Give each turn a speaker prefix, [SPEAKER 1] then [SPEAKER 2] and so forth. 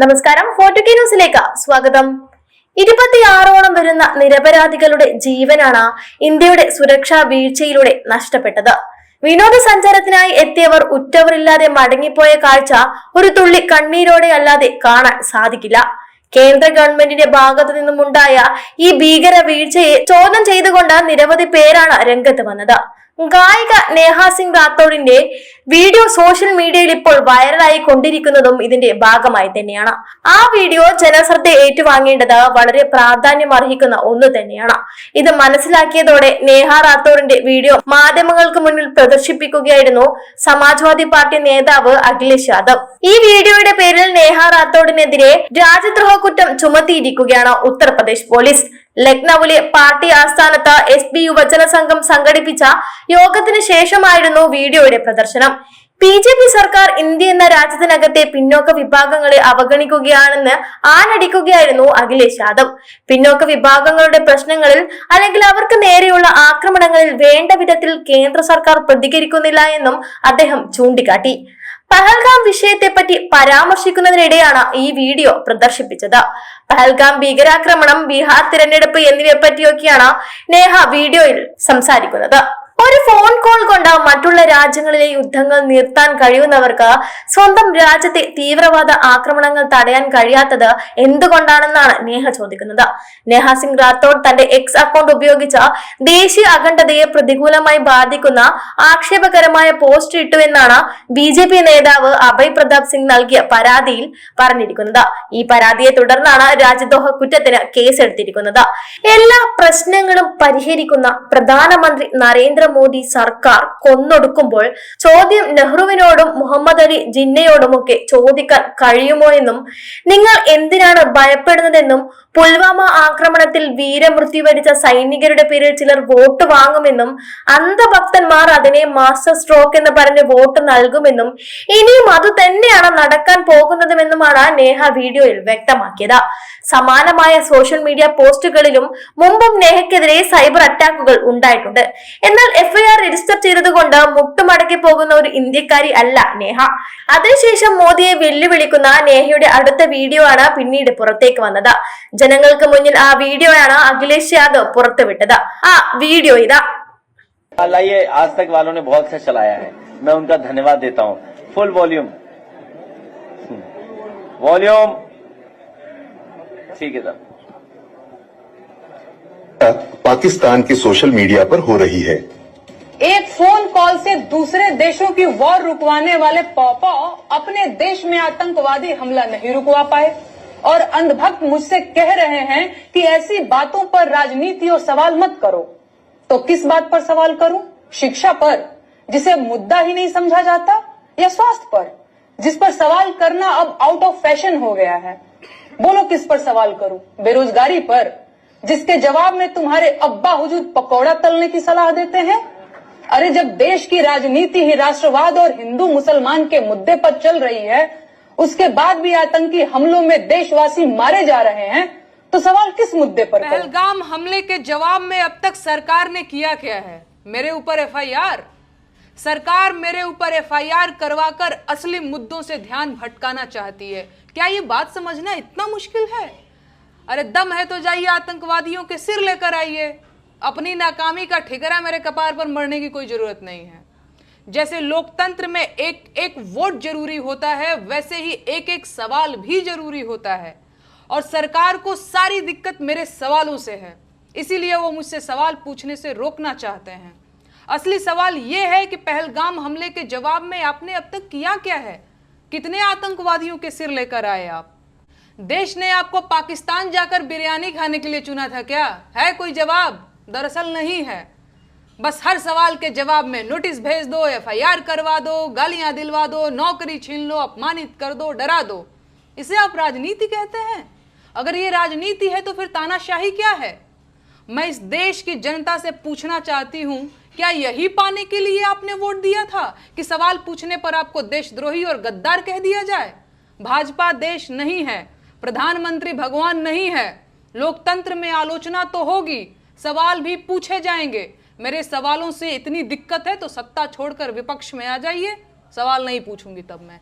[SPEAKER 1] നമസ്കാരം, ഫോർട്ടുകെ ന്യൂസിലേക്ക് സ്വാഗതം. 26ഓളം വരുന്ന നിരപരാധികളുടെ ജീവനാണ് ഇന്ത്യയുടെ സുരക്ഷാ വീഴ്ചയിലൂടെ നഷ്ടപ്പെട്ടത്. വിനോദസഞ്ചാരത്തിനായി എത്തിയവർ ഉറ്റവരില്ലാതെ മടങ്ങിപ്പോയ കാഴ്ച ഒരു തുള്ളി കണ്ണീരോടെ അല്ലാതെ കാണാൻ സാധിക്കില്ല. കേന്ദ്ര ഗവൺമെന്റിന്റെ ഭാഗത്തു നിന്നുമുണ്ടായ ഈ ഭീകര വീഴ്ചയെ ചോദ്യം ചെയ്തുകൊണ്ട് നിരവധി പേരാണ് രംഗത്ത് വന്നത്. ഗായിക നേഹ സിംഗ് റാത്തോഡിന്റെ വീഡിയോ സോഷ്യൽ മീഡിയയിൽ ഇപ്പോൾ വൈറലായി കൊണ്ടിരിക്കുന്നതും ഇതിന്റെ ഭാഗമായി തന്നെയാണ്. ആ വീഡിയോ ജനശ്രദ്ധ ഏറ്റുവാങ്ങേണ്ടത് വളരെ പ്രാധാന്യം അർഹിക്കുന്ന ഒന്ന് തന്നെയാണ്. ഇത് മനസ്സിലാക്കിയതോടെ നേഹ റാത്തോഡിന്റെ വീഡിയോ മാധ്യമങ്ങൾക്ക് മുന്നിൽ പ്രദർശിപ്പിക്കുകയായിരുന്നു സമാജ്വാദി പാർട്ടി നേതാവ് അഖിലേഷ് യാദവ്. ഈ വീഡിയോയുടെ പേരിൽ നേഹ റാത്തോഡിനെതിരെ രാജ്യദ്രോഹ കുറ്റം ചുമത്തിയിരിക്കുകയാണ് ഉത്തർപ്രദേശ് പോലീസ്. ലക്നൌവിലെ പാർട്ടി ആസ്ഥാനത്ത് എസ്.പി. യുവജന സംഘം സംഘടിപ്പിച്ച യോഗത്തിന് ശേഷമായിരുന്നു വീഡിയോയുടെ പ്രദർശനം. ബി.ജെ.പി. സർക്കാർ ഇന്ത്യ എന്ന രാജ്യത്തിനകത്തെ പിന്നോക്ക വിഭാഗങ്ങളെ അവഗണിക്കുകയാണെന്ന് ആഞ്ഞടിക്കുകയായിരുന്നു അഖിലേഷ് യാദവ്. പിന്നോക്ക വിഭാഗങ്ങളുടെ പ്രശ്നങ്ങളിൽ അല്ലെങ്കിൽ അവർക്ക് നേരെയുള്ള ആക്രമണങ്ങളിൽ വേണ്ട വിധത്തിൽ കേന്ദ്ര സർക്കാർ പ്രതികരിക്കുന്നില്ല എന്നും അദ്ദേഹം ചൂണ്ടിക്കാട്ടി. പഹൽഗാം വിഷയത്തെപ്പറ്റി പരാമർശിക്കുന്നതിനിടെയാണ് ഈ വീഡിയോ പ്രദർശിപ്പിച്ചത്. പഹൽഗാം ഭീകരാക്രമണം, ബീഹാർ തിരഞ്ഞെടുപ്പ് എന്നിവയെ പറ്റിയൊക്കെയാണ് നേഹ വീഡിയോയിൽ സംസാരിക്കുന്നത്. ഒരു ഫോൺ കോൾ കൊണ്ട് മറ്റുള്ള രാജ്യങ്ങളിലെ യുദ്ധങ്ങൾ നിർത്താൻ കഴിയുന്നവർക്ക് സ്വന്തം രാജ്യത്തെ തീവ്രവാദ ആക്രമണങ്ങൾ തടയാൻ കഴിയാത്തത് എന്തുകൊണ്ടാണെന്നാണ് നേഹ ചോദിക്കുന്നത്. നേഹ സിംഗ് റാത്തോഡ് തന്റെ എക്സ് അക്കൗണ്ട് ഉപയോഗിച്ച ദേശീയ അഖണ്ഡതയെ പ്രതികൂലമായി ബാധിക്കുന്ന ആക്ഷേപകരമായ പോസ്റ്റ് ഇട്ടു എന്നാണ് ബി.ജെ.പി. നേതാവ് അഭയ് പ്രതാപ് സിംഗ് നൽകിയ പരാതിയിൽ പറഞ്ഞിരിക്കുന്നത്. ഈ പരാതിയെ തുടർന്നാണ് രാജ്യദ്രോഹ കുറ്റത്തിന് കേസെടുത്തിരിക്കുന്നത്. എല്ലാ പ്രശ്നങ്ങളും പരിഹരിക്കുന്ന പ്രധാനമന്ത്രി നരേന്ദ്രമോദി സർക്കാർ കൊന്നൊടുക്കുമ്പോൾ ചോദ്യം നെഹ്റുവിനോടും മുഹമ്മദ് അലി ജിന്നയോടുമൊക്കെ ചോദിക്കാൻ കഴിയുമോ എന്നും, നിങ്ങൾ എന്തിനാണ് ഭയപ്പെടുന്നതെന്നും, പുൽവാമ ആക്രമണത്തിൽ വീരമൃത്യു വരിച്ച സൈനികരുടെ പേരിൽ ചിലർ വോട്ട് വാങ്ങുമെന്നും, അന്ധഭക്തന്മാർ അതിനെ മാസ്റ്റർ സ്ട്രോക്ക് എന്ന് പറഞ്ഞ് വോട്ട് നൽകുമെന്നും, ഇനിയും അത് തന്നെയാണ് നടക്കാൻ പോകുന്നതുമെന്നുമാണ് നേഹ വീഡിയോയിൽ വ്യക്തമാക്കിയത്. സമാനമായ സോഷ്യൽ മീഡിയ പോസ്റ്റുകളിലും മുമ്പും നേഹയ്ക്കെതിരെ സൈബർ അറ്റാക്കുകൾ ഉണ്ടായിട്ടുണ്ട്. എന്നാൽ എഫ്ഐആർ രജിസ്റ്റർ ചെയ്തതുകൊണ്ട് മുട്ടുമടക്കി പോകുന്ന ഒരു ഇന്ത്യക്കാരി അല്ല നേഹ. അതിനുശേഷം മോദിയെ വെല്ലുവിളിക്കുന്ന നേഹയുടെ അടുത്ത വീഡിയോ ആണ് പിന്നീട് പുറത്തേക്ക് വന്നത്. ജനങ്ങൾക്ക് മുന്നിൽ ആ വീഡിയോയാണ് അഖിലേഷ് യാദവ് പുറത്തുവിട്ടത്. ആ വീഡിയോ ഇതാ.
[SPEAKER 2] ये आज तक वालों ने बहुत अच्छा चलाया है, मैं उनका धन्यवाद देता हूँ. फुल वॉल्यूम ठीक है सर.
[SPEAKER 3] पाकिस्तान की सोशल मीडिया पर हो रही है.
[SPEAKER 4] एक फोन कॉल से दूसरे देशों की वॉर रुकवाने वाले पॉपा अपने देश में आतंकवादी हमला नहीं रुकवा पाए और अंधभक्त मुझसे कह रहे हैं कि ऐसी बातों पर राजनीति और सवाल मत करो. तो किस बात पर सवाल करूं? शिक्षा पर, जिसे मुद्दा ही नहीं समझा जाता, या स्वास्थ्य पर, जिस पर सवाल करना अब आउट ऑफ फैशन हो गया है? बोलो किस पर सवाल करूं? बेरोजगारी पर, जिसके जवाब में तुम्हारे अब्बा हुजूर पकौड़ा तलने की सलाह देते हैं? अरे जब देश की राजनीति ही राष्ट्रवाद और हिंदू मुसलमान के मुद्दे पर चल रही है, उसके बाद भी आतंकी हमलों में देशवासी मारे जा रहे हैं, तो सवाल किस मुद्दे पर?
[SPEAKER 5] पहलगाम हमले के जवाब में अब तक सरकार ने किया क्या है? मेरे ऊपर एफआईआर. सरकार मेरे ऊपर एफआईआर करवाकर असली मुद्दों से ध्यान भटकाना चाहती है. क्या ये बात समझना इतना मुश्किल है? अरे दम है तो जाइए आतंकवादियों के सिर लेकर आइए. अपनी नाकामी का ठिकरा मेरे कपार पर मरने की कोई जरूरत नहीं है. जैसे लोकतंत्र में एक एक वोट जरूरी होता है, वैसे ही एक एक सवाल भी जरूरी होता है. और सरकार को सारी दिक्कत मेरे सवालों से है, इसीलिए वो मुझसे सवाल पूछने से रोकना चाहते हैं. असली सवाल ये है कि पहलगाम हमले के जवाब में आपने अब तक किया क्या है? कितने आतंकवादियों के सिर लेकर आए आप? देश ने आपको पाकिस्तान जाकर बिरयानी खाने के लिए चुना था क्या? है कोई जवाब? दरअसल नहीं है. बस हर सवाल के जवाब में नोटिस भेज दो, एफआईआर करवा दो, गालियां दिलवा दो, नौकरी छीन लो, अपमानित कर दो, डरा दो. इसे आप राजनीति कहते हैं? अगर ये राजनीति है तो फिर तानाशाही क्या है? मैं इस देश की जनता से पूछना चाहती हूं, क्या यही पाने के लिए आपने वोट दिया था कि सवाल पूछने पर आपको देशद्रोही और गद्दार कह दिया जाए? भाजपा देश नहीं है, प्रधानमंत्री भगवान नहीं है. लोकतंत्र में आलोचना तो होगी, सवाल भी पूछे जाएंगे. मेरे सवालों से इतनी दिक्कत है तो सत्ता छोड़कर विपक्ष में आ जाइए, सवाल नहीं पूछूंगी तब मैं.